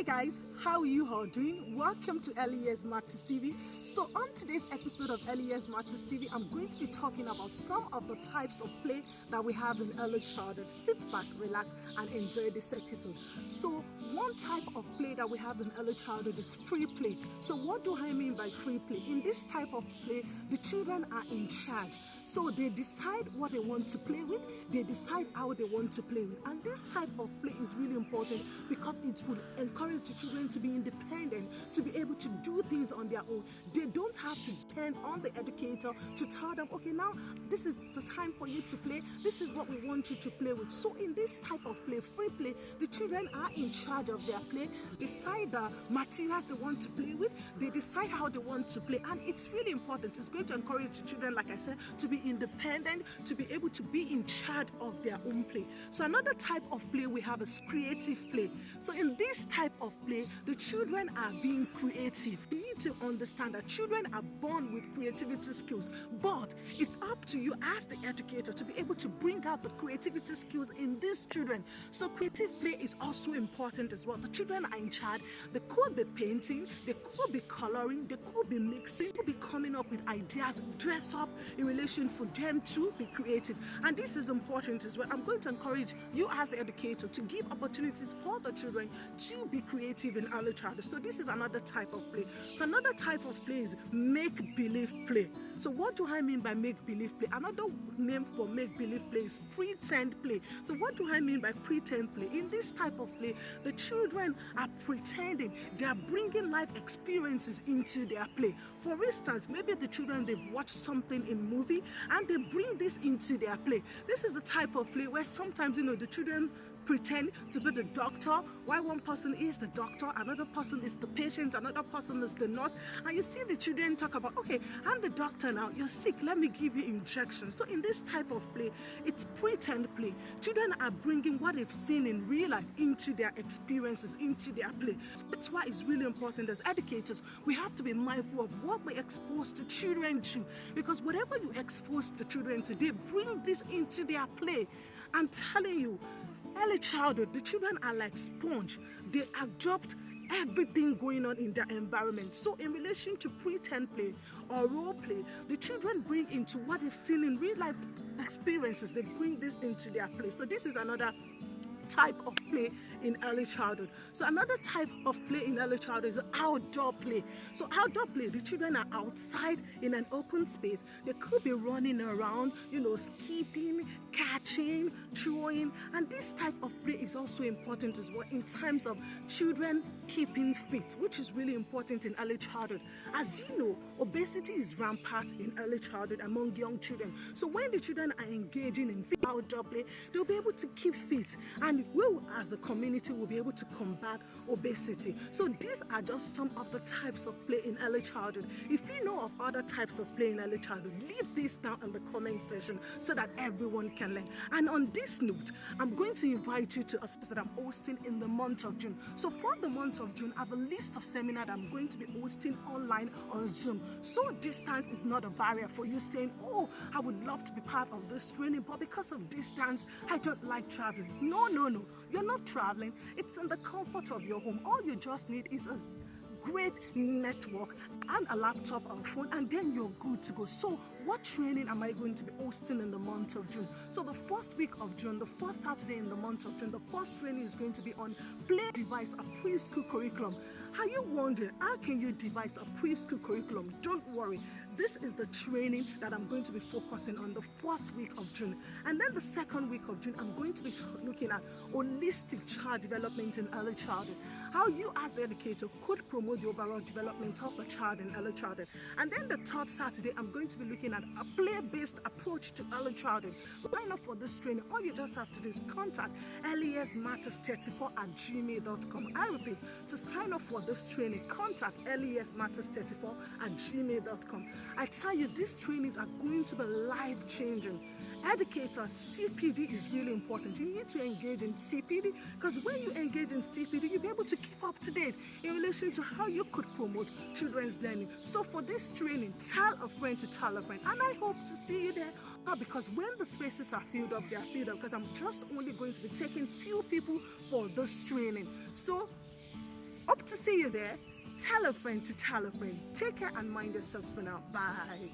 Hi guys, how are you all doing? Welcome to Early Years Matters TV. So on today's episode of Early Years Matters TV, I'm going to be talking about some of the types of play that we have in early childhood. Sit back, relax, and enjoy this episode. So one type of play that we have in early childhood is free play. So what do I mean by free play? In this type of play, the children are in charge. So they decide what they want to play with, they decide how they want to play with. And this type of play is really important because it would encourage the children to be independent, to be able to do things on their own. They don't have to depend on the educator to tell them, okay, now this is the time for you to play, this is what we want you to play with. So in this type of play, free play, the children are in charge of their play, decide the materials they want to play with, they decide how they want to play, and it's really important. It's going to encourage the children, like I said, to be independent, to be able to be in charge of their own play. So another type of play we have is creative play. So in this type of play, the children are being creative. You need to understand that children are born with creativity skills, but it's up to you as the educator to be able to bring out the creativity skills in these children. So creative play is also important as well. The children are in charge. They could be painting, they could be coloring, they could be mixing, they could be coming up with ideas, dress up in relation for them to be creative. And this is important as well. I'm going to encourage you as the educator to give opportunities for the children to be creative in early childhood. So this is another type of play. So another type of play is make-believe play. So what do I mean by make-believe play? Another name for make-believe play is pretend play. So what do I mean by pretend play? In this type of play, the children are pretending, they are bringing life experiences into their play. For instance, maybe the children, they've watched something in movie and they bring this into their play. This is the type of play where sometimes, the children pretend to be the doctor, while one person is the doctor, another person is the patient, another person is the nurse, and you see the children talk about, okay, I'm the doctor now, you're sick, let me give you injections. So in this type of play, it's pretend play. Children are bringing what they've seen in real life into their experiences, into their play. So that's why it's really important as educators, we have to be mindful of what we expose the children to, because whatever you expose the children to, they bring this into their play. I'm telling you, early childhood, the children are like sponge. They adopt everything going on in their environment. So in relation to pretend play or role play, the children bring into what they've seen in real life experiences, they bring this into their play. So this is another type of play in early childhood. So another type of play in early childhood is outdoor play. So outdoor play, the children are outside in an open space. They could be running around, skipping, catching, throwing, and this type of play is also important as well in terms of children keeping fit, which is really important in early childhood. As you know, obesity is rampant in early childhood among young children. So when the children are engaging in outdoor play, they'll be able to keep fit, and we as a community will be able to combat obesity. So these are just some of the types of play in early childhood. If you know of other types of play in early childhood, leave this down in the comment section so that everyone can learn. And on this note, I'm going to invite you to a that I'm hosting in the month of June. So for the month of June, I have a list of seminars that I'm going to be hosting online on Zoom. So distance is not a barrier for you saying, oh, I would love to be part of this training, but because of distance, I don't like traveling. No. You're not traveling. It's in the comfort of your home. All you just need is a great network and a laptop or phone, and then you're good to go. So what training am I going to be hosting in the month of June? So the first week of June, the first Saturday in the month of June, the first training is going to be on Play Devise a Preschool Curriculum. Are you wondering, how can you devise a preschool curriculum? Don't worry. This is the training that I'm going to be focusing on the first week of June. And then the second week of June, I'm going to be looking at holistic child development in early childhood. How you as the educator could promote the overall development of the child in early childhood. And then the third Saturday, I'm going to be looking at a play-based approach to early childhood. Sign up for this training. All you just have to do is contact earlyyearsmatters34@gmail.com. I repeat, to sign up for this training, contact earlyyearsmatters34@gmail.com. I tell you, these trainings are going to be life-changing. Educators, CPD is really important. You need to engage in CPD, because when you engage in CPD, you'll be able to keep up to date in relation to how you could promote children's learning. So for this training, tell a friend to tell a friend, and I hope to see you there. Because when the spaces are filled up, they are filled up, because I'm just only going to be taking few people for this training. So Hope to see you there. Tell a friend to tell a friend. Take care and mind yourselves for now. Bye.